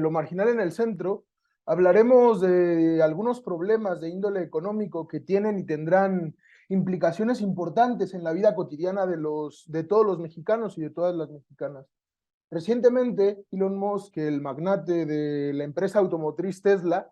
Lo Marginal en el Centro, hablaremos de algunos problemas de índole económico que tienen y tendrán implicaciones importantes en la vida cotidiana de todos los mexicanos y de todas las mexicanas. Recientemente, Elon Musk, el magnate de la empresa automotriz Tesla,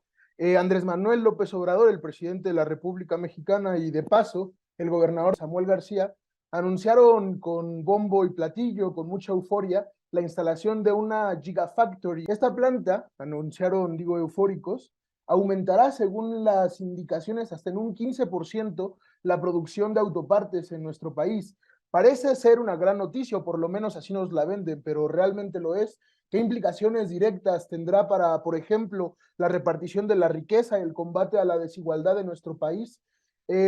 Andrés Manuel López Obrador, el presidente de la República Mexicana, y de paso, el gobernador Samuel García, anunciaron con bombo y platillo, con mucha euforia, la instalación de una Gigafactory. Esta planta, anunciaron, digo, eufóricos, aumentará, según las indicaciones, hasta en un 15% la producción de autopartes en nuestro país. Parece ser una gran noticia, o por lo menos así nos la venden, pero realmente lo es. ¿Qué implicaciones directas tendrá para, por ejemplo, la repartición de la riqueza y el combate a la desigualdad de nuestro país?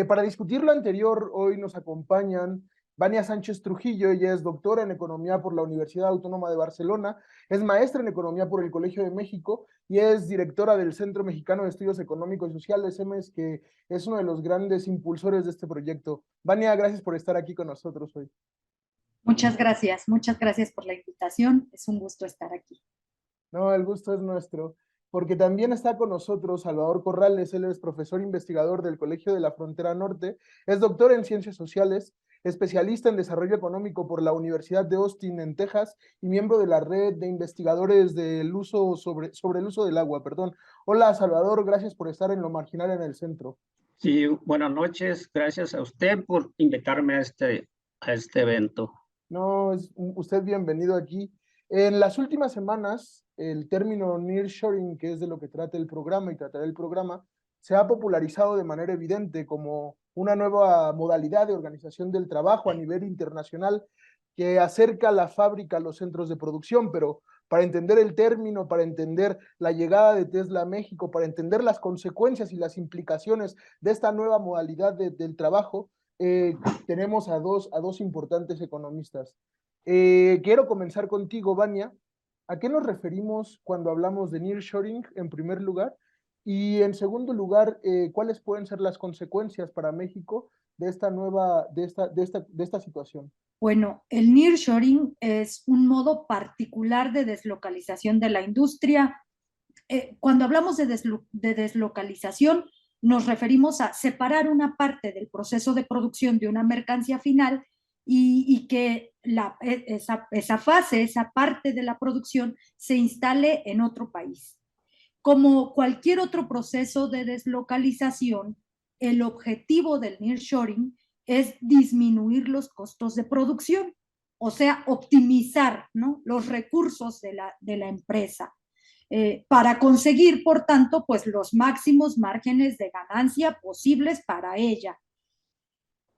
Para discutir lo anterior, hoy nos acompañan Vania Sánchez Trujillo. Ella es doctora en Economía por la Universidad Autónoma de Barcelona, es maestra en Economía por el Colegio de México y es directora del Centro Mexicano de Estudios Económicos y Sociales, CEMES, que es uno de los grandes impulsores de este proyecto. Vania, gracias por estar aquí con nosotros hoy. Muchas gracias por la invitación, es un gusto estar aquí. No, el gusto es nuestro, porque también está con nosotros Salvador Corrales. Él es profesor investigador del Colegio de la Frontera Norte, es doctor en Ciencias Sociales, especialista en Desarrollo Económico por la Universidad de Austin en Texas y miembro de la red de investigadores del uso sobre el uso del agua, perdón. Hola Salvador, gracias por estar en Lo Marginal en el Centro. Sí, buenas noches, gracias a usted por invitarme a este evento. No, es usted bienvenido aquí. En las últimas semanas, el término nearshoring, que es de lo que trata el programa y tratará el programa, se ha popularizado de manera evidente como una nueva modalidad de organización del trabajo a nivel internacional que acerca la fábrica a los centros de producción, pero para entender el término, para entender la llegada de Tesla a México, para entender las consecuencias y las implicaciones de esta nueva modalidad del trabajo, tenemos a dos importantes economistas. Quiero comenzar contigo, Vania. ¿A qué nos referimos cuando hablamos de nearshoring, en primer lugar? Y en segundo lugar, ¿cuáles pueden ser las consecuencias para México de esta situación? Bueno, el nearshoring es un modo particular de deslocalización de la industria. Cuando hablamos de deslocalización, nos referimos a separar una parte del proceso de producción de una mercancía final y que esa fase, esa parte de la producción se instale en otro país. Como cualquier otro proceso de deslocalización, el objetivo del nearshoring es disminuir los costos de producción, o sea, optimizar, ¿no?, los recursos de la empresa. Para conseguir, por tanto, pues los máximos márgenes de ganancia posibles para ella.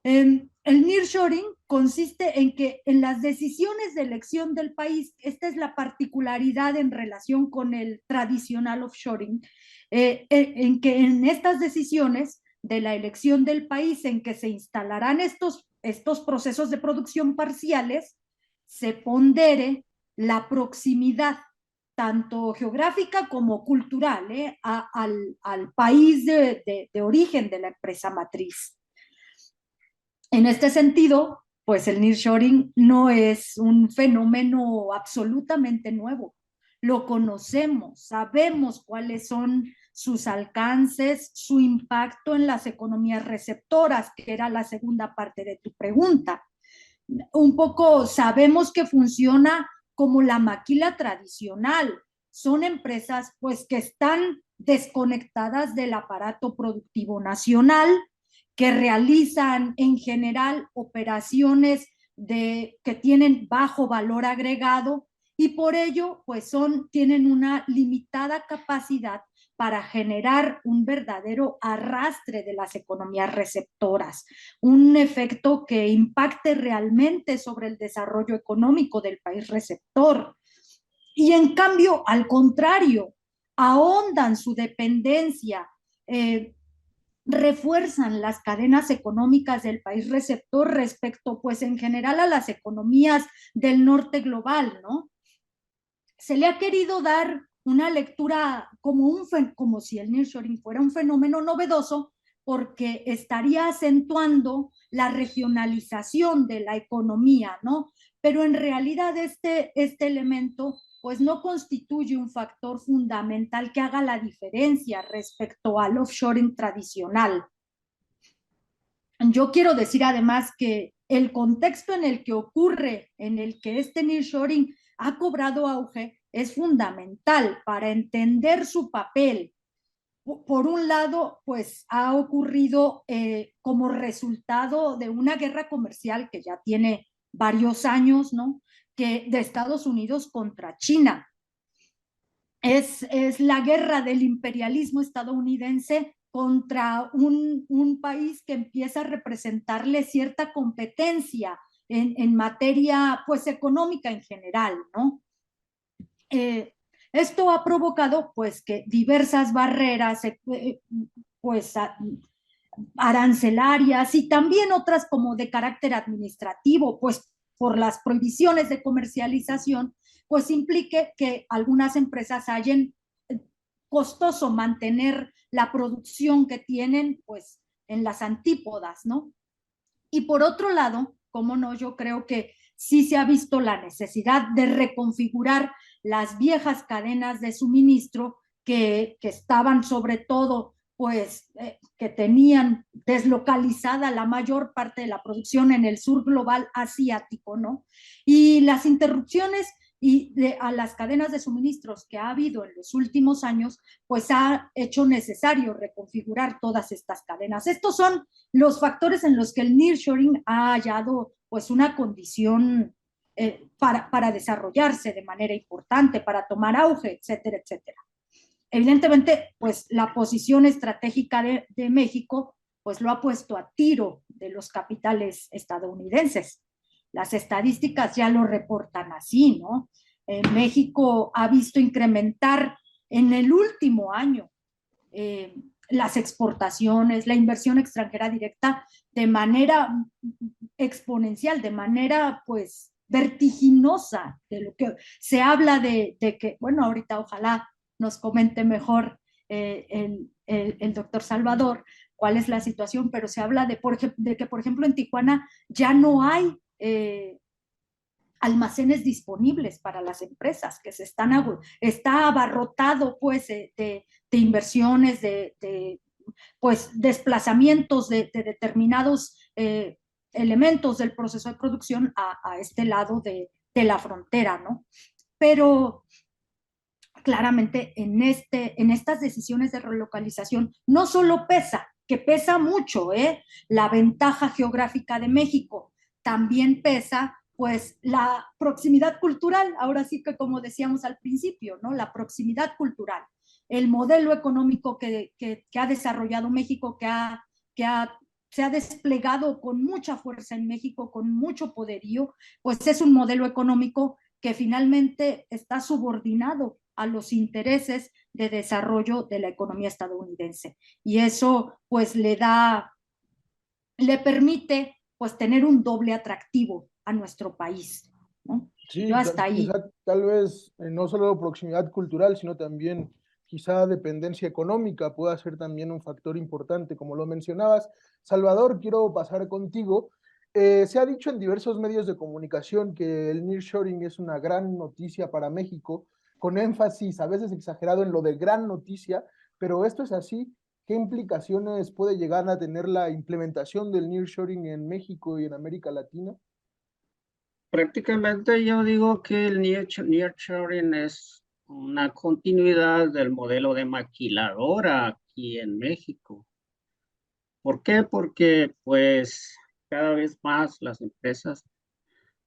El nearshoring consiste en que en las decisiones de elección del país, esta es la particularidad en relación con el tradicional offshoring, en que en estas decisiones de la elección del país en que se instalarán estos procesos de producción parciales, se pondere la proximidad tanto geográfica como cultural, al país de origen de la empresa matriz. En este sentido, pues el nearshoring no es un fenómeno absolutamente nuevo. Lo conocemos, sabemos cuáles son sus alcances, su impacto en las economías receptoras, que era la segunda parte de tu pregunta. Un poco sabemos que funciona como la maquila tradicional. Son empresas pues que están desconectadas del aparato productivo nacional, que realizan en general operaciones que tienen bajo valor agregado y por ello pues tienen una limitada capacidad para generar un verdadero arrastre de las economías receptoras, un efecto que impacte realmente sobre el desarrollo económico del país receptor. Y en cambio, al contrario, ahondan su dependencia, refuerzan las cadenas económicas del país receptor respecto, pues en general, a las economías del norte global, ¿no? Se le ha querido dar una lectura como si el nearshoring fuera un fenómeno novedoso, porque estaría acentuando la regionalización de la economía, ¿no? pero en realidad este elemento pues no constituye un factor fundamental que haga la diferencia respecto al offshoring tradicional. Yo quiero decir además que el contexto en el que ocurre, en el que este nearshoring ha cobrado auge, es fundamental para entender su papel. Por un lado, pues ha ocurrido como resultado de una guerra comercial que ya tiene varios años, ¿no? Que de Estados Unidos contra China. Es la guerra del imperialismo estadounidense contra un país que empieza a representarle cierta competencia en materia pues económica en general, ¿no? Esto ha provocado pues que diversas barreras pues arancelarias y también otras como de carácter administrativo, pues por las prohibiciones de comercialización, pues implique que algunas empresas hayan costoso mantener la producción que tienen pues en las antípodas, ¿no? Y por otro lado, cómo no, yo creo que sí se ha visto la necesidad de reconfigurar las viejas cadenas de suministro que estaban sobre todo pues que tenían deslocalizada la mayor parte de la producción en el sur global asiático, ¿no? Y las interrupciones a las cadenas de suministros que ha habido en los últimos años, pues ha hecho necesario reconfigurar todas estas cadenas. Estos son los factores en los que el nearshoring ha hallado pues una condición para desarrollarse de manera importante, para tomar auge, etcétera, etcétera. Evidentemente, pues la posición estratégica de México pues lo ha puesto a tiro de los capitales estadounidenses. Las estadísticas ya lo reportan así, ¿no? México ha visto incrementar en el último año las exportaciones, la inversión extranjera directa de manera exponencial, de manera pues vertiginosa, de lo que se habla de que, bueno, ahorita ojalá nos comente mejor el doctor Salvador cuál es la situación, pero se habla de que, por ejemplo, en Tijuana ya no hay almacenes disponibles para las empresas, que está abarrotado pues de inversiones, de pues desplazamientos de determinados elementos del proceso de producción a este lado de la frontera, ¿no? Pero claramente en estas decisiones de relocalización no solo pesa, que pesa mucho, la ventaja geográfica de México, también pesa pues la proximidad cultural, ahora sí que como decíamos al principio, ¿no? La proximidad cultural, el modelo económico que ha desarrollado México, se ha desplegado con mucha fuerza en México, con mucho poderío, pues es un modelo económico que finalmente está subordinado a los intereses de desarrollo de la economía estadounidense. Y eso pues le permite pues tener un doble atractivo a nuestro país, ¿no? Sí, Yo hasta ahí. quizá tal vez no solo proximidad cultural, sino también quizá dependencia económica pueda ser también un factor importante, como lo mencionabas. Salvador, quiero pasar contigo. Se ha dicho en diversos medios de comunicación que el nearshoring es una gran noticia para México, con énfasis a veces exagerado en lo de gran noticia, pero esto es así. ¿Qué implicaciones puede llegar a tener la implementación del nearshoring en México y en América Latina? Prácticamente yo digo que el nearshoring es una continuidad del modelo de maquiladora aquí en México. ¿Por qué? Porque pues cada vez más las empresas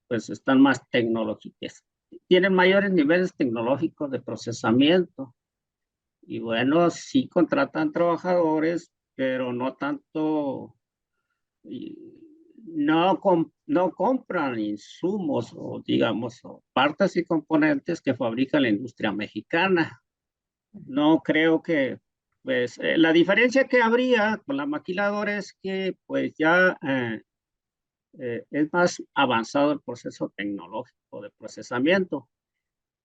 pues están más tecnológicas, tienen mayores niveles tecnológicos de procesamiento y bueno, sí contratan trabajadores, pero no tanto, no compran insumos o digamos o partes y componentes que fabrica la industria mexicana. No creo que, pues, la diferencia que habría con la maquiladora es que, pues, ya es más avanzado el proceso tecnológico de procesamiento.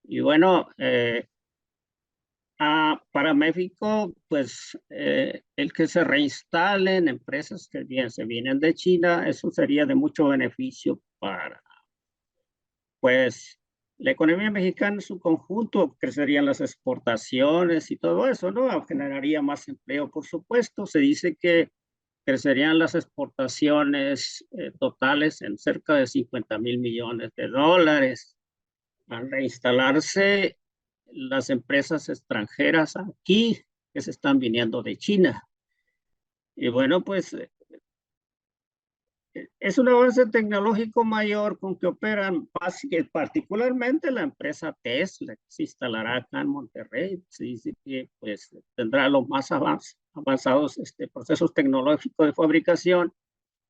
Y bueno, para México, pues, el que se reinstalen empresas que bien se vienen de China, eso sería de mucho beneficio pues la economía mexicana en su conjunto crecerían las exportaciones y todo eso, ¿no? Generaría más empleo, por supuesto. Se dice que crecerían las exportaciones totales en cerca de 50,000 millones de dólares. Al reinstalarse las empresas extranjeras aquí que se están viniendo de China. Y bueno, pues es un avance tecnológico mayor con que operan particularmente la empresa Tesla, que se instalará acá en Monterrey. Se dice que pues, tendrá los más avanzados procesos tecnológicos de fabricación,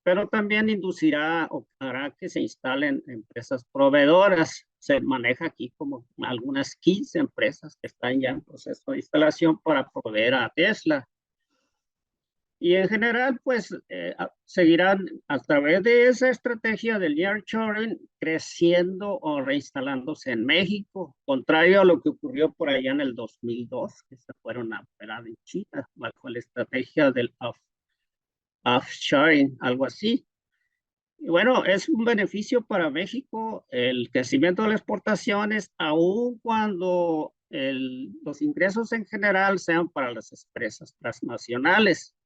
pero también inducirá o hará que se instalen empresas proveedoras. Se maneja aquí como algunas 15 empresas que están ya en proceso de instalación para proveer a Tesla. Y en general, pues seguirán a través de esa estrategia del nearshoring creciendo o reinstalándose en México, contrario a lo que ocurrió por allá en el 2002, que se fueron a operar en China bajo la estrategia del offshoring, algo así. Y bueno, es un beneficio para México el crecimiento de las exportaciones, aun cuando los ingresos en general sean para las empresas transnacionales,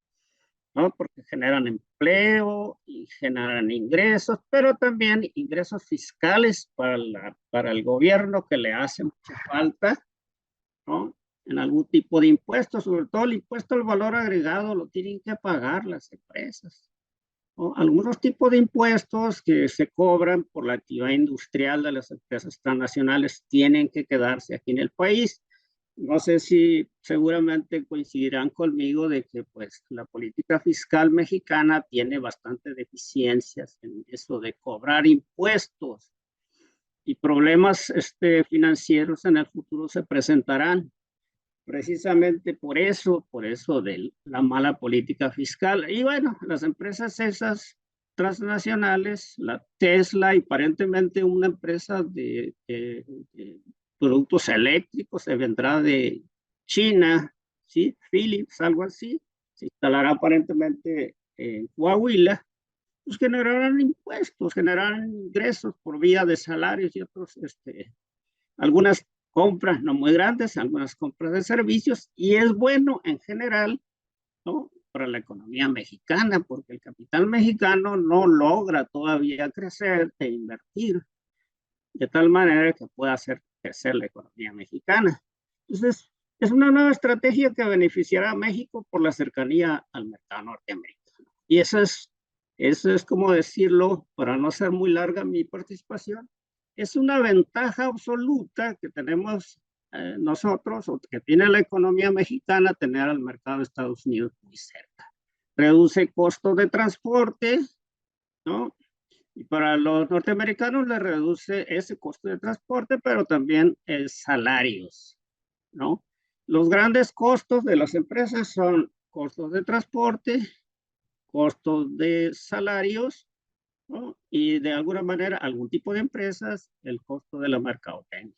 ¿no? Porque generan empleo y generan ingresos, pero también ingresos fiscales para el gobierno que le hace mucha falta, ¿no? En algún tipo de impuesto, sobre todo el impuesto al valor agregado lo tienen que pagar las empresas, ¿no? Algunos tipos de impuestos que se cobran por la actividad industrial de las empresas transnacionales tienen que quedarse aquí en el país. No sé si seguramente coincidirán conmigo de que pues la política fiscal mexicana tiene bastantes deficiencias en eso de cobrar impuestos y problemas financieros en el futuro se presentarán precisamente por eso de la mala política fiscal. Y bueno, las empresas esas transnacionales, la Tesla, aparentemente una empresa de productos eléctricos, se vendrá de China, ¿sí? Philips, algo así, se instalará aparentemente en Coahuila, pues generarán impuestos, generarán ingresos por vía de salarios y otros, algunas compras no muy grandes, algunas compras de servicios, y es bueno en general, ¿no? Para la economía mexicana, porque el capital mexicano no logra todavía crecer e invertir de tal manera que pueda hacer crecer la economía mexicana. Entonces, es una nueva estrategia que beneficiará a México por la cercanía al mercado norteamericano. Y eso es como decirlo, para no ser muy larga mi participación, es una ventaja absoluta que tenemos nosotros, o que tiene la economía mexicana, tener al mercado de Estados Unidos muy cerca. Reduce costos de transporte, ¿no? Y para los norteamericanos le reduce ese costo de transporte, pero también salarios, ¿no? Los grandes costos de las empresas son costos de transporte, costos de salarios, ¿no? Y de alguna manera, algún tipo de empresas, el costo de la mercadotecnia.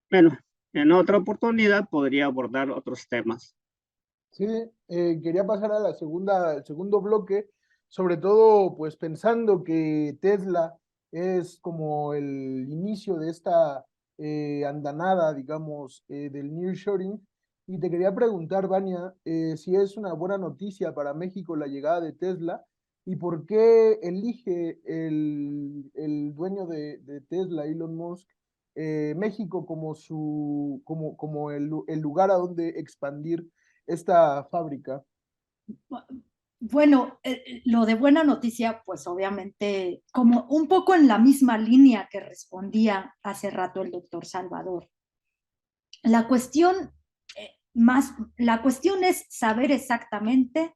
Bueno, en otra oportunidad podría abordar otros temas. Sí, quería pasar a al segundo bloque, sobre todo pues pensando que Tesla es como el inicio de esta andanada, digamos, del nearshoring. Y te quería preguntar, Vania, si es una buena noticia para México la llegada de Tesla y por qué elige el dueño de Tesla, Elon Musk, México como como el lugar a donde expandir esta fábrica. Bueno, lo de buena noticia, pues obviamente, como un poco en la misma línea que respondía hace rato el doctor Salvador. La cuestión, la cuestión es saber exactamente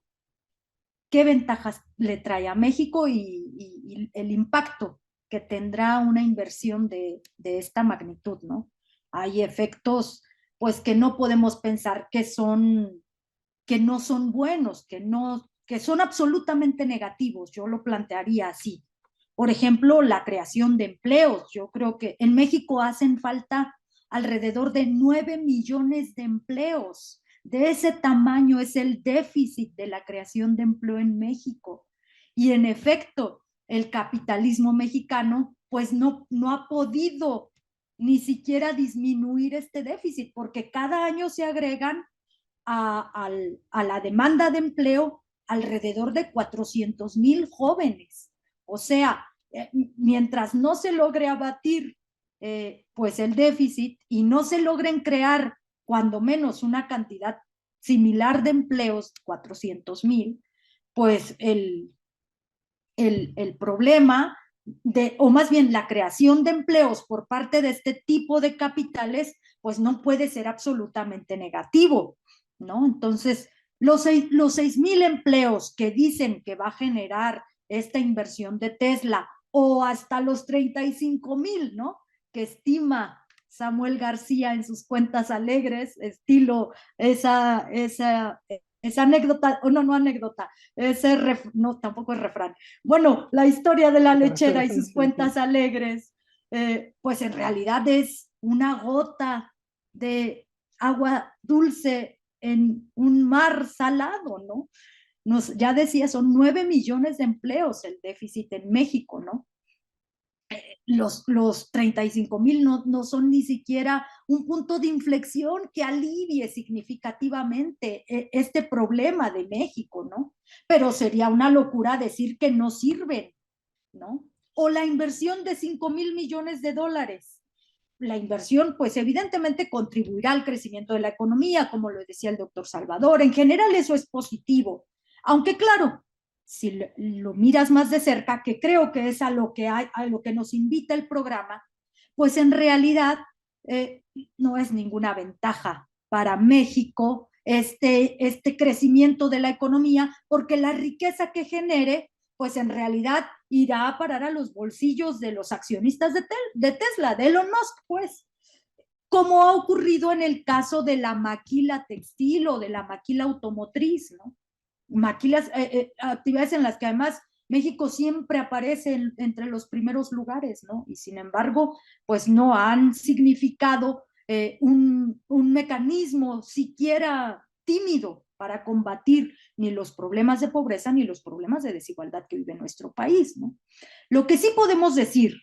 qué ventajas le trae a México y el impacto que tendrá una inversión de esta magnitud, ¿no? Hay efectos, pues, que no podemos pensar que no son buenos, que son absolutamente negativos. Yo lo plantearía así. Por ejemplo, la creación de empleos. Yo creo que en México hacen falta alrededor de 9 millones de empleos. De ese tamaño es el déficit de la creación de empleo en México. Y en efecto, el capitalismo mexicano pues no ha podido ni siquiera disminuir este déficit, porque cada año se agregan a la demanda de empleo alrededor de 400,000 jóvenes. O sea, mientras no se logre abatir pues el déficit y no se logren crear cuando menos una cantidad similar de empleos, 400,000, pues el problema o más bien la creación de empleos por parte de este tipo de capitales, pues no puede ser absolutamente negativo, ¿no? Entonces, los 6,000 empleos que dicen que va a generar esta inversión de Tesla, o hasta los 35,000, ¿no? Que estima Samuel García en sus cuentas alegres, estilo esa anécdota, o no anécdota, no, tampoco es refrán. Bueno, la historia de la lechera y sus cuentas alegres, pues en realidad es una gota de agua dulce en un mar salado, ¿no? Ya decía, son 9 millones de empleos el déficit en México, ¿no? Los 35,000 no son ni siquiera un punto de inflexión que alivie significativamente este problema de México, ¿no? Pero sería una locura decir que no sirven, ¿no? O la inversión de 5,000 millones de dólares. La inversión, pues evidentemente contribuirá al crecimiento de la economía, como lo decía el doctor Salvador. En general eso es positivo, aunque claro, si lo miras más de cerca, que creo que es a lo que nos invita el programa, pues en realidad no es ninguna ventaja para México este crecimiento de la economía, porque la riqueza que genere, pues en realidad irá a parar a los bolsillos de los accionistas de Tesla, de Elon Musk, pues, como ha ocurrido en el caso de la maquila textil o de la maquila automotriz, ¿no? Maquilas, actividades en las que además México siempre aparece entre los primeros lugares, ¿no? Y sin embargo, pues no han significado un mecanismo siquiera tímido para combatir ni los problemas de pobreza ni los problemas de desigualdad que vive nuestro país, ¿no? Lo que sí podemos decir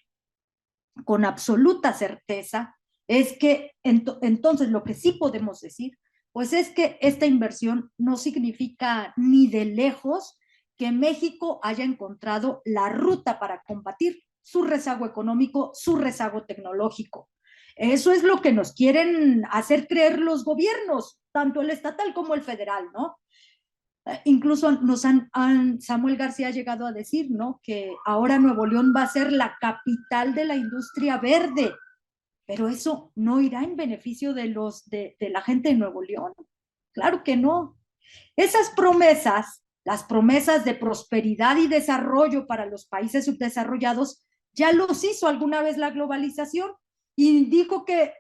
con absoluta certeza es que entonces lo que sí podemos decir pues es que esta inversión no significa ni de lejos que México haya encontrado la ruta para combatir su rezago económico, su rezago tecnológico. Eso es lo que nos quieren hacer creer los gobiernos, tanto el estatal como el federal, ¿no? Incluso Samuel García ha llegado a decir, ¿no? Que ahora Nuevo León va a ser la capital de la industria verde, pero eso no irá en beneficio de la gente de Nuevo León. Claro que no. Esas promesas, las promesas de prosperidad y desarrollo para los países subdesarrollados, ya los hizo alguna vez la globalización y dijo que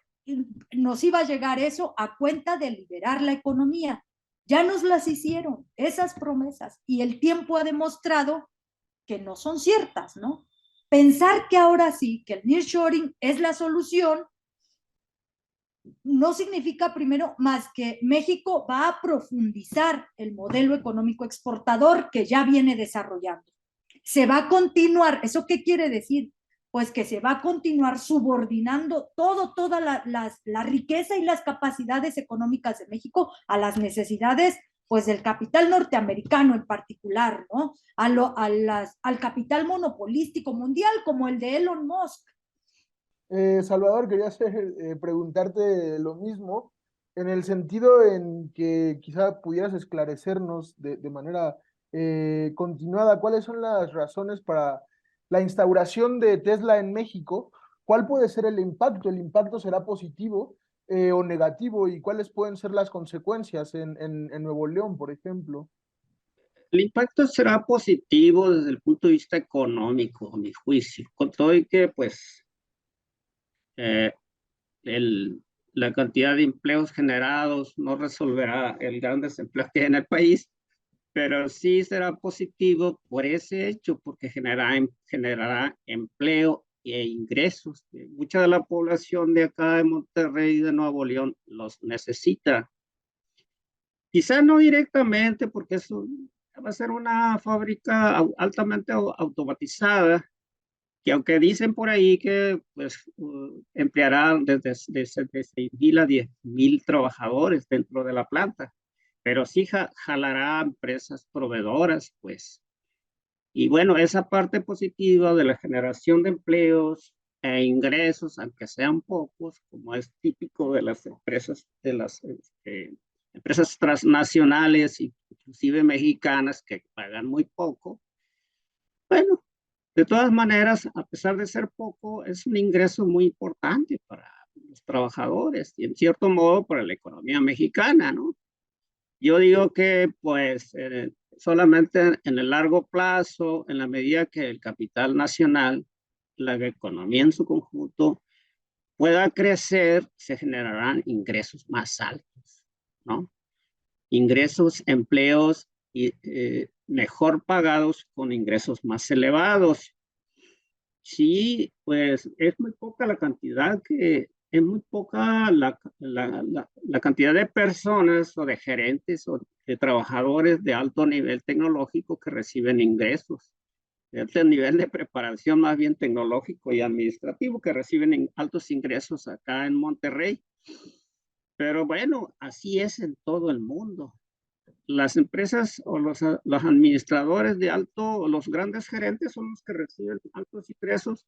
nos iba a llegar eso a cuenta de liberar la economía. Ya nos las hicieron, esas promesas, y el tiempo ha demostrado que no son ciertas, ¿no? Pensar que ahora sí, que el nearshoring es la solución, no significa primero más que México va a profundizar el modelo económico exportador que ya viene desarrollando. Se va a continuar, ¿eso qué quiere decir? Pues que se va a continuar subordinando toda la riqueza y las capacidades económicas de México a las necesidades pues del capital norteamericano en particular, ¿no? Al capital monopolístico mundial como el de Elon Musk. Salvador, quería preguntarte lo mismo, en el sentido en que quizá pudieras esclarecernos de manera continuada cuáles son las razones para la instauración de Tesla en México, cuál puede ser el impacto será positivo o negativo y cuáles pueden ser las consecuencias en Nuevo León, por ejemplo. El impacto será positivo desde el punto de vista económico, a mi juicio, con todo y que pues eh, la cantidad de empleos generados no resolverá el gran desempleo que hay en el país, pero sí será positivo por ese hecho, porque generará empleo e ingresos. Mucha de la población de acá de Monterrey y de Nuevo León los necesita. Quizá no directamente, porque eso va a ser una fábrica altamente automatizada, que aunque dicen por ahí que pues, empleará desde 6,000 a 10,000 trabajadores dentro de la planta, pero sí jalará empresas proveedoras, pues. Y bueno, esa parte positiva de la generación de empleos e ingresos, aunque sean pocos, como es típico de las empresas, empresas transnacionales, inclusive mexicanas, que pagan muy poco. Bueno, de todas maneras, a pesar de ser poco, es un ingreso muy importante para los trabajadores y en cierto modo para la economía mexicana, ¿no? Yo digo que pues solamente en el largo plazo, en la medida que el capital nacional, la economía en su conjunto pueda crecer, se generarán ingresos más altos, ¿no? Ingresos, empleos y, mejor pagados con ingresos más elevados. Sí, pues es muy poca la cantidad es muy poca la cantidad de personas o de gerentes o de trabajadores de alto nivel tecnológico que reciben ingresos, de alto nivel de preparación más bien tecnológico y administrativo que reciben altos ingresos acá en Monterrey. Pero bueno, así es en todo el mundo. Las empresas o los administradores de alto, los grandes gerentes son los que reciben altos ingresos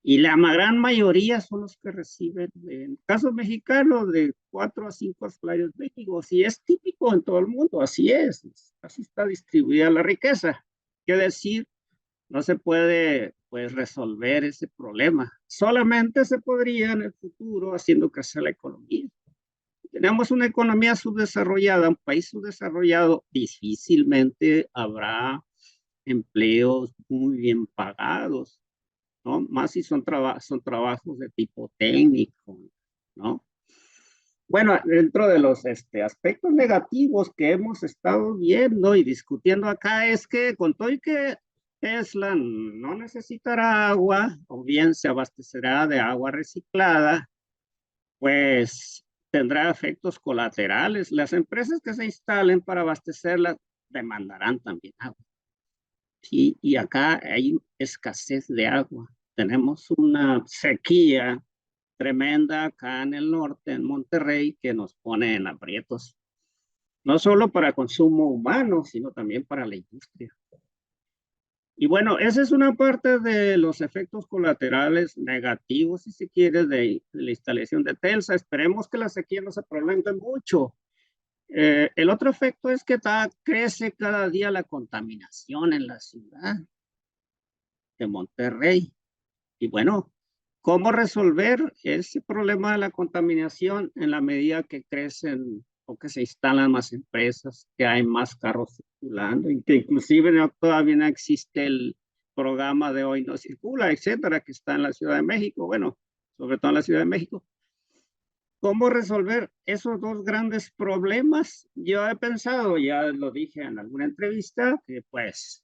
y la gran mayoría son los que reciben, en casos mexicanos, de 4 a 5 salarios mínimos. Y es típico en todo el mundo, así es. Así está distribuida la riqueza. Quiere decir, no se puede pues, resolver ese problema. Solamente se podría en el futuro haciendo crecer la economía. Tenemos una economía subdesarrollada, un país subdesarrollado, difícilmente habrá empleos muy bien pagados, ¿no? Más si son trabajos de tipo técnico, ¿no? Bueno, dentro de los aspectos negativos que hemos estado viendo y discutiendo acá es que con todo y que Tesla no necesitará agua o bien se abastecerá de agua reciclada, pues tendrá efectos colaterales. Las empresas que se instalen para abastecerla demandarán también agua. Sí, y acá hay escasez de agua. Tenemos una sequía tremenda acá en el norte, en Monterrey, que nos pone en aprietos, no solo para consumo humano, sino también para la industria. Y bueno, esa es una parte de los efectos colaterales negativos, si se quiere, de la instalación de Telsa. Esperemos que la sequía no se prolongue mucho. El otro efecto es que crece cada día la contaminación en la ciudad de Monterrey. Y bueno, ¿cómo resolver ese problema de la contaminación en la medida que crecen o que se instalan más empresas, que hay más carros circulando y que inclusive todavía no existe el programa de Hoy No Circula, etcétera, que está en la Ciudad de México, bueno, sobre todo en la Ciudad de México? ¿Cómo resolver esos dos grandes problemas? Yo he pensado, ya lo dije en alguna entrevista, que pues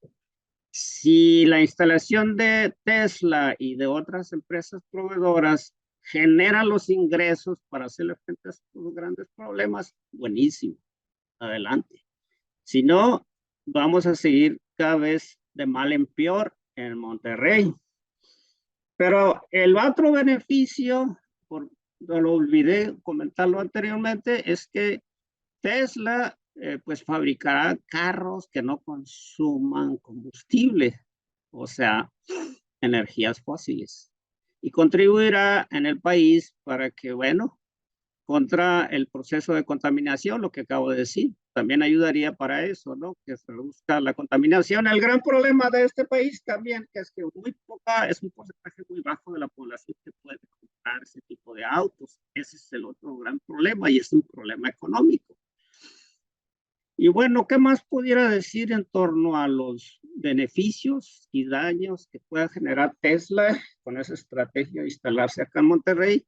si la instalación de Tesla y de otras empresas proveedoras genera los ingresos para hacerle frente a estos grandes problemas, buenísimo, adelante. Si no, vamos a seguir cada vez de mal en peor en Monterrey. Pero el otro beneficio, lo olvidé comentarlo anteriormente, es que Tesla pues fabricará carros que no consuman combustible, o sea, energías fósiles, y contribuirá en el país para que, bueno, contra el proceso de contaminación, lo que acabo de decir, también ayudaría para eso, ¿no? Que se reduzca la contaminación. El gran problema de este país también es que es un porcentaje muy bajo de la población que puede comprar ese tipo de autos. Ese es el otro gran problema y es un problema económico. Y bueno, ¿qué más pudiera decir en torno a los beneficios y daños que pueda generar Tesla con esa estrategia de instalarse acá en Monterrey?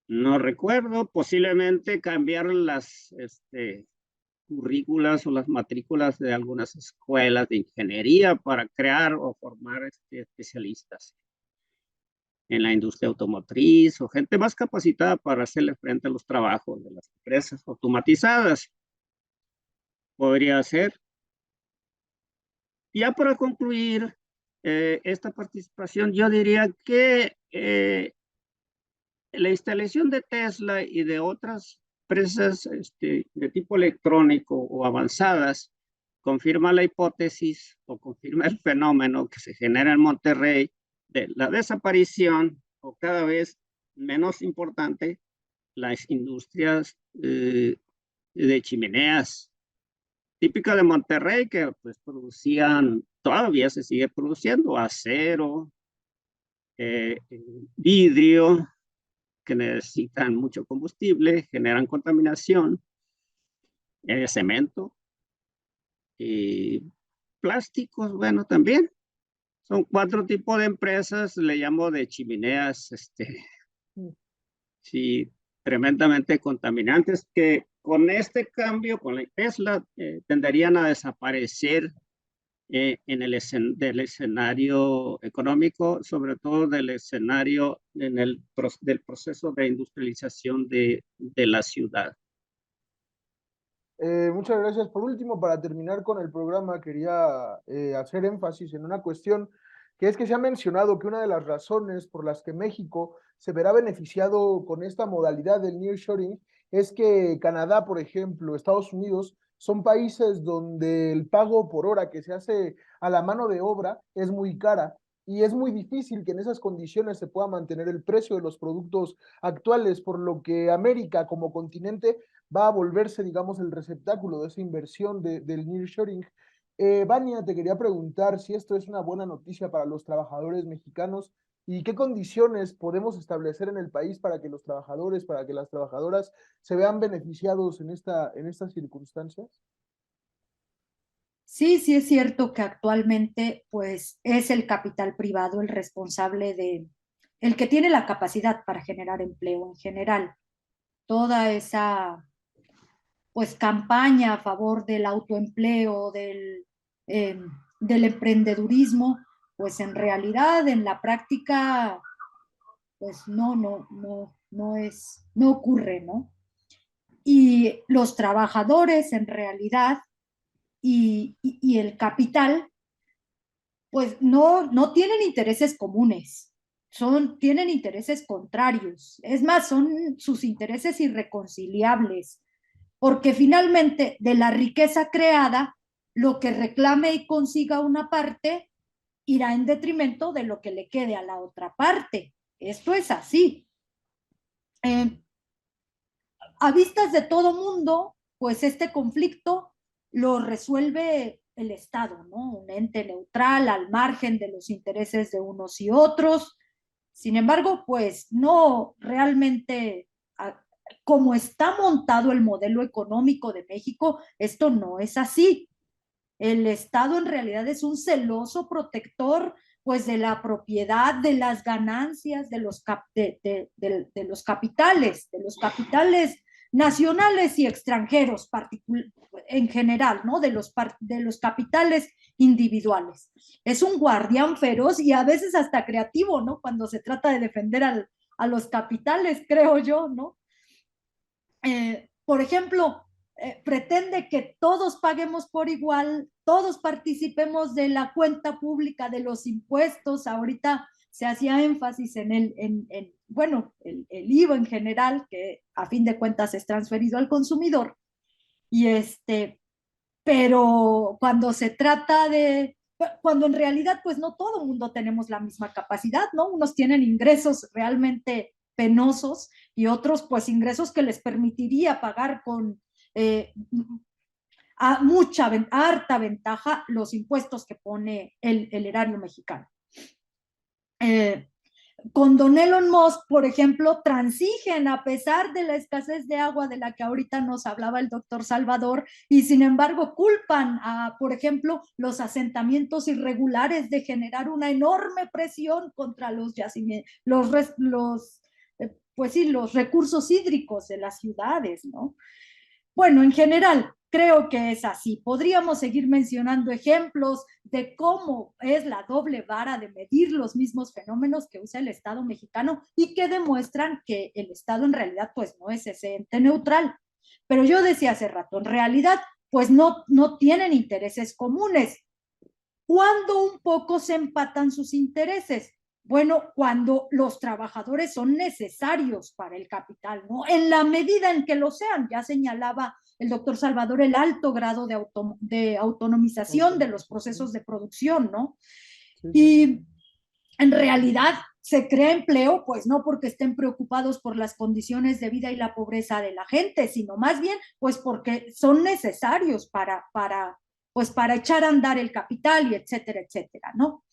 No recuerdo, posiblemente cambiar las currículas o las matrículas de algunas escuelas de ingeniería para crear o formar especialistas en la industria automotriz o gente más capacitada para hacerle frente a los trabajos de las empresas automatizadas. Podría ser. Ya para concluir, esta participación, yo diría que la instalación de Tesla y de otras empresas de tipo electrónico o avanzadas confirma la hipótesis o confirma el fenómeno que se genera en Monterrey de la desaparición o cada vez menos importante las industrias de chimeneas típica de Monterrey que pues producían, todavía se sigue produciendo acero, vidrio, que necesitan mucho combustible, generan contaminación, cemento y plásticos, bueno, también. Son 4 tipos de empresas, le llamo de chimeneas, sí, tremendamente contaminantes, que con este cambio, con la Tesla, tenderían a desaparecer en el del escenario económico, sobre todo del escenario del proceso de industrialización de la ciudad. Muchas gracias. Por último, para terminar con el programa, quería hacer énfasis en una cuestión que es que se ha mencionado que una de las razones por las que México se verá beneficiado con esta modalidad del nearshoring es que Canadá, por ejemplo, Estados Unidos, son países donde el pago por hora que se hace a la mano de obra es muy cara y es muy difícil que en esas condiciones se pueda mantener el precio de los productos actuales, por lo que América como continente va a volverse, digamos, el receptáculo de esa inversión del nearshoring. Vania, te quería preguntar si esto es una buena noticia para los trabajadores mexicanos y qué condiciones podemos establecer en el país para que los trabajadores, para que las trabajadoras se vean beneficiados en estas circunstancias. Sí, sí es cierto que actualmente pues es el capital privado el responsable el que tiene la capacidad para generar empleo en general. Toda esa pues campaña a favor del autoempleo, del emprendedurismo, pues en realidad en la práctica pues no ocurre, ¿no? Y los trabajadores en realidad y el capital pues no tienen intereses comunes, tienen intereses contrarios. Es más, son sus intereses irreconciliables, porque finalmente de la riqueza creada, lo que reclame y consiga una parte irá en detrimento de lo que le quede a la otra parte. Esto es así. A vistas de todo mundo, pues este conflicto lo resuelve el Estado, ¿no? Un ente neutral al margen de los intereses de unos y otros. Sin embargo, pues no realmente, como está montado el modelo económico de México, esto no es así. El Estado en realidad es un celoso protector pues de la propiedad, de las ganancias, de los capitales nacionales y extranjeros en general, ¿no? De los capitales individuales. Es un guardián feroz y a veces hasta creativo, ¿no? Cuando se trata de defender a los capitales, creo yo, ¿no? Por ejemplo, pretende que todos paguemos por igual, todos participemos de la cuenta pública de los impuestos. Ahorita se hacía énfasis bueno, el IVA en general, que a fin de cuentas es transferido al consumidor. Y pero cuando se trata cuando en realidad pues no todo el mundo tenemos la misma capacidad, ¿no? Unos tienen ingresos realmente penosos y otros pues ingresos que les permitiría pagar con harta ventaja los impuestos que pone el erario mexicano. Con don Elon Musk, por ejemplo, transigen a pesar de la escasez de agua de la que ahorita nos hablaba el doctor Salvador, y sin embargo culpan a, por ejemplo, los asentamientos irregulares de generar una enorme presión contra los yacimientos, pues sí, los recursos hídricos de las ciudades, ¿no? Bueno, en general, creo que es así. Podríamos seguir mencionando ejemplos de cómo es la doble vara de medir los mismos fenómenos que usa el Estado mexicano y que demuestran que el Estado en realidad pues no es ese ente neutral. Pero yo decía hace rato, en realidad pues no tienen intereses comunes. ¿Cuándo un poco se empatan sus intereses? Bueno, cuando los trabajadores son necesarios para el capital, ¿no? En la medida en que lo sean, ya señalaba el doctor Salvador el alto grado de autonomización de los procesos de producción, ¿no? Sí, sí. Y en realidad se crea empleo, pues no porque estén preocupados por las condiciones de vida y la pobreza de la gente, sino más bien, pues porque son necesarios pues para echar a andar el capital y etcétera, etcétera, ¿no?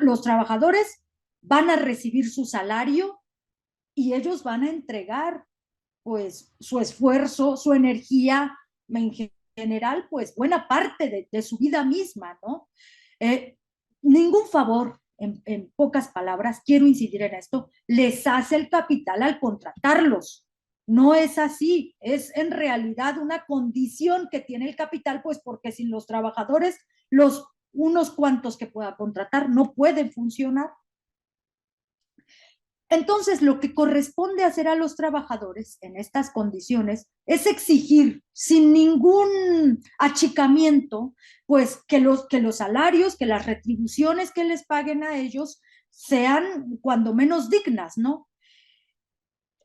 Los trabajadores van a recibir su salario y ellos van a entregar, pues, su esfuerzo, su energía, en general, pues, buena parte de su vida misma, ¿no? Ningún favor, en pocas palabras, quiero incidir en esto, les hace el capital al contratarlos. No es así, es en realidad una condición que tiene el capital, pues porque sin los trabajadores, los unos cuantos que pueda contratar no pueden funcionar. Entonces, lo que corresponde hacer a los trabajadores en estas condiciones es exigir sin ningún achicamiento, pues que los salarios, que las retribuciones que les paguen a ellos sean cuando menos dignas, ¿no?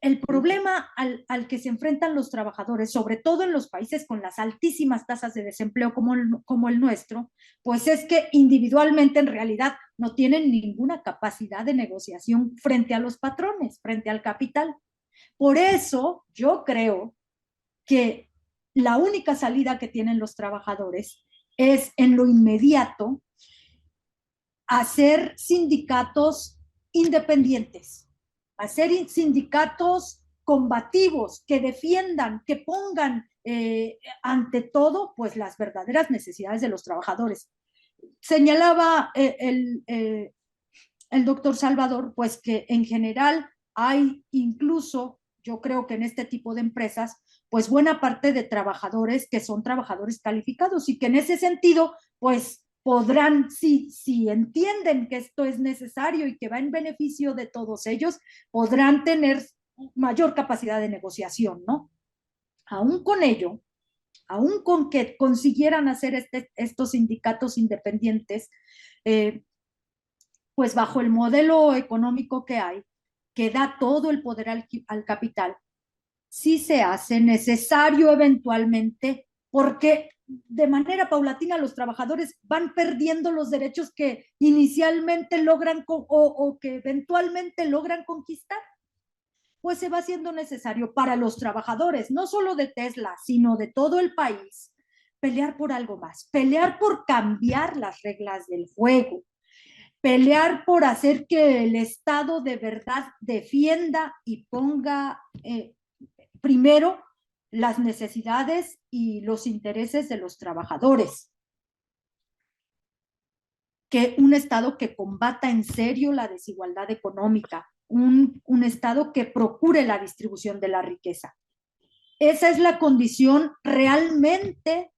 El problema al que se enfrentan los trabajadores, sobre todo en los países con las altísimas tasas de desempleo como el nuestro, pues es que individualmente en realidad no tienen ninguna capacidad de negociación frente a los patrones, frente al capital. Por eso yo creo que la única salida que tienen los trabajadores es en lo inmediato hacer sindicatos independientes, hacer sindicatos combativos que defiendan, que pongan ante todo, pues las verdaderas necesidades de los trabajadores. Señalaba el doctor Salvador, pues que en general hay incluso, yo creo que en este tipo de empresas, pues buena parte de trabajadores que son trabajadores calificados y que en ese sentido, pues podrán, si entienden que esto es necesario y que va en beneficio de todos ellos, podrán tener mayor capacidad de negociación, ¿no? Aún con ello, aún con que consiguieran hacer estos sindicatos independientes, pues bajo el modelo económico que hay, que da todo el poder al capital, sí se hace necesario eventualmente, porque de manera paulatina los trabajadores van perdiendo los derechos que inicialmente logran o que eventualmente logran conquistar, pues se va haciendo necesario para los trabajadores, no solo de Tesla, sino de todo el país, pelear por algo más, pelear por cambiar las reglas del juego, pelear por hacer que el Estado de verdad defienda y ponga primero las necesidades y los intereses de los trabajadores. Que un Estado que combata en serio la desigualdad económica, un Estado que procure la distribución de la riqueza. Esa es la condición realmente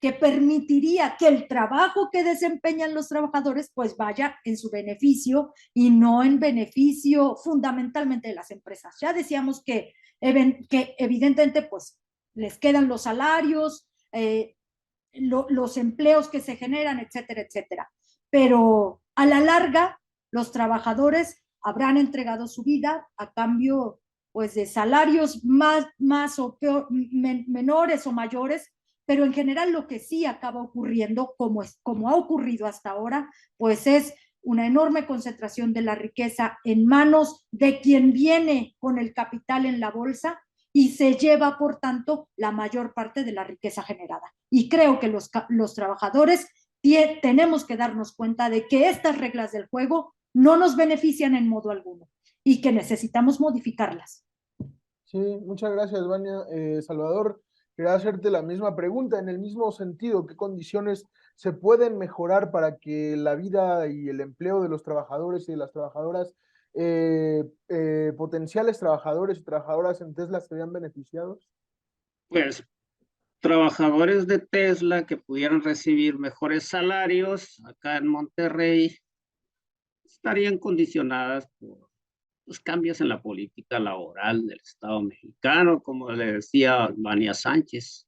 que permitiría que el trabajo que desempeñan los trabajadores pues vaya en su beneficio y no en beneficio fundamentalmente de las empresas. Ya decíamos que evidentemente pues les quedan los salarios, los empleos que se generan, etcétera, etcétera. Pero a la larga los trabajadores habrán entregado su vida a cambio pues de salarios más o peor, menores o mayores, pero en general lo que sí acaba ocurriendo, como ha ocurrido hasta ahora, pues es una enorme concentración de la riqueza en manos de quien viene con el capital en la bolsa y se lleva, por tanto, la mayor parte de la riqueza generada. Y creo que los trabajadores tenemos que darnos cuenta de que estas reglas del juego no nos benefician en modo alguno y que necesitamos modificarlas. Sí, muchas gracias, Vania. Salvador, quería hacerte la misma pregunta, en el mismo sentido, ¿qué condiciones se pueden mejorar para que la vida y el empleo de los trabajadores y de las trabajadoras, potenciales trabajadores y trabajadoras en Tesla se vean beneficiados? Pues trabajadores de Tesla que pudieran recibir mejores salarios acá en Monterrey estarían condicionadas por los cambios en la política laboral del Estado mexicano, como le decía Vania Sánchez.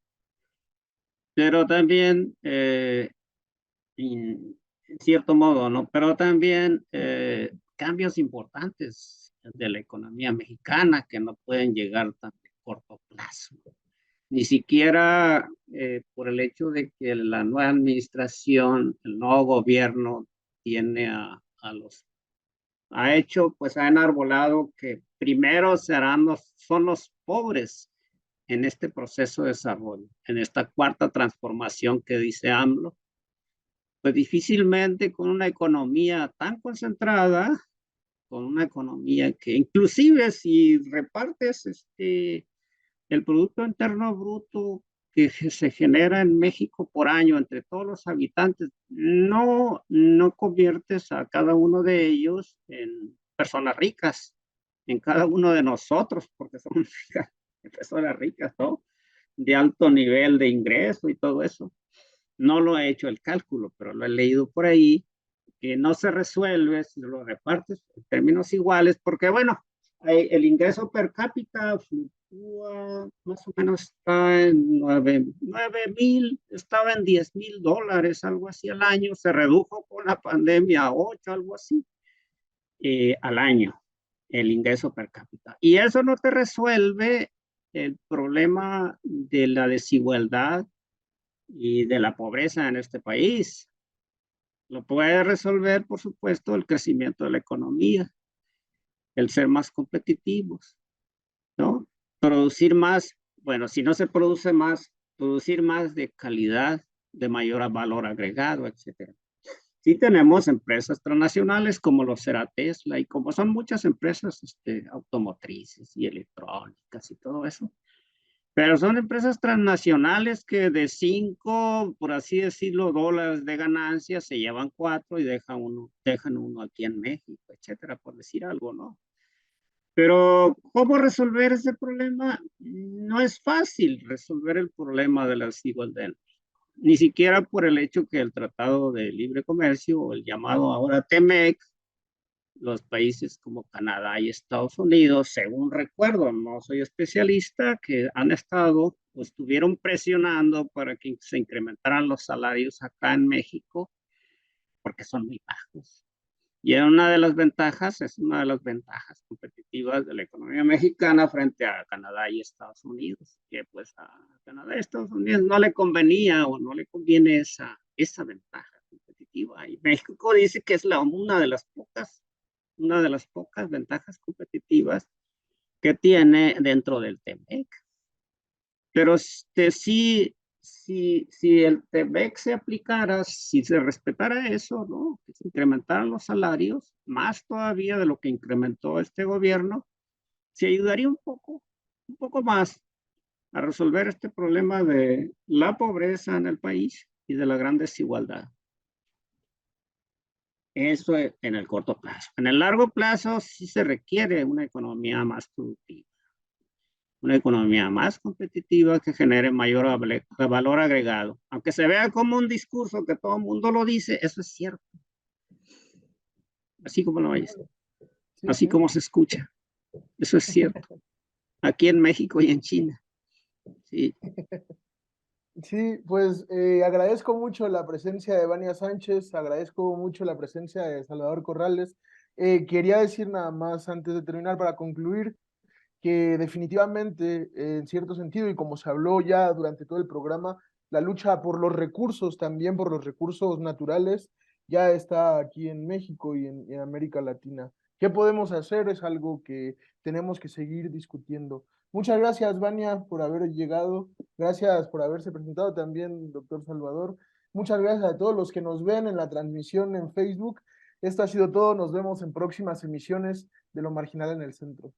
Pero también en cierto modo, ¿no? Pero también cambios importantes de la economía mexicana que no pueden llegar tan de corto plazo. Ni siquiera por el hecho de que la nueva administración, el nuevo gobierno tiene ha hecho, pues ha enarbolado que primero son los pobres en este proceso de desarrollo, en esta cuarta transformación que dice AMLO, pues difícilmente con una economía tan concentrada, con una economía que inclusive si repartes el Producto Interno Bruto que se genera en México por año entre todos los habitantes, no conviertes a cada uno de ellos en personas ricas, en cada uno de nosotros, porque somos personas ricas, ¿no? De alto nivel de ingreso y todo eso. No lo he hecho el cálculo, pero lo he leído por ahí, que no se resuelve si lo repartes en términos iguales, porque bueno, el ingreso per cápita fluctúa, más o menos está en 9,000, estaba en $10,000, algo así al año, se redujo con la pandemia a 8, algo así, al año, el ingreso per cápita. Y eso no te resuelve el problema de la desigualdad y de la pobreza en este país. Lo puede resolver, por supuesto, el crecimiento de la economía, el ser más competitivos, ¿no? Producir más, bueno, si no se produce más, producir más de calidad, de mayor valor agregado, etcétera. Sí tenemos empresas transnacionales como lo será Tesla y como son muchas empresas automotrices y electrónicas y todo eso. Pero son empresas transnacionales que de 5, por así decirlo, dólares de ganancia se llevan 4 y dejan uno aquí en México, etcétera, por decir algo, ¿no? Pero ¿cómo resolver ese problema? No es fácil resolver el problema de la desigualdad, ni siquiera por el hecho que el Tratado de Libre Comercio, o el llamado ahora TEMEC, los países como Canadá y Estados Unidos, según recuerdo, no soy especialista, que han estado o estuvieron presionando para que se incrementaran los salarios acá en México, porque son muy bajos. Y es una de las ventajas competitivas de la economía mexicana frente a Canadá y Estados Unidos, que pues a Canadá y Estados Unidos no le convenía o no le conviene esa ventaja competitiva. Y México dice que es una de las pocas ventajas competitivas que tiene dentro del TEMEC. Pero si el TEMEC se aplicara, si se respetara eso, ¿no? Que se incrementaran los salarios, más todavía de lo que incrementó este gobierno, se ayudaría un poco más a resolver este problema de la pobreza en el país y de la gran desigualdad. Eso en el corto plazo. En el largo plazo sí se requiere una economía más productiva, una economía más competitiva que genere mayor valor agregado. Aunque se vea como un discurso que todo el mundo lo dice, eso es cierto. Así como lo oyes, así como se escucha. Eso es cierto. Aquí en México y en China. Sí. Sí, pues agradezco mucho la presencia de Vania Sánchez, agradezco mucho la presencia de Salvador Corrales. Quería decir nada más antes de terminar para concluir que definitivamente, en cierto sentido, y como se habló ya durante todo el programa, la lucha por los recursos, también por los recursos naturales, ya está aquí en México y en América Latina. ¿Qué podemos hacer? Es algo que tenemos que seguir discutiendo. Muchas gracias, Vania, por haber llegado. Gracias por haberse presentado también, doctor Salvador. Muchas gracias a todos los que nos ven en la transmisión en Facebook. Esto ha sido todo. Nos vemos en próximas emisiones de Lo Marginal en el Centro.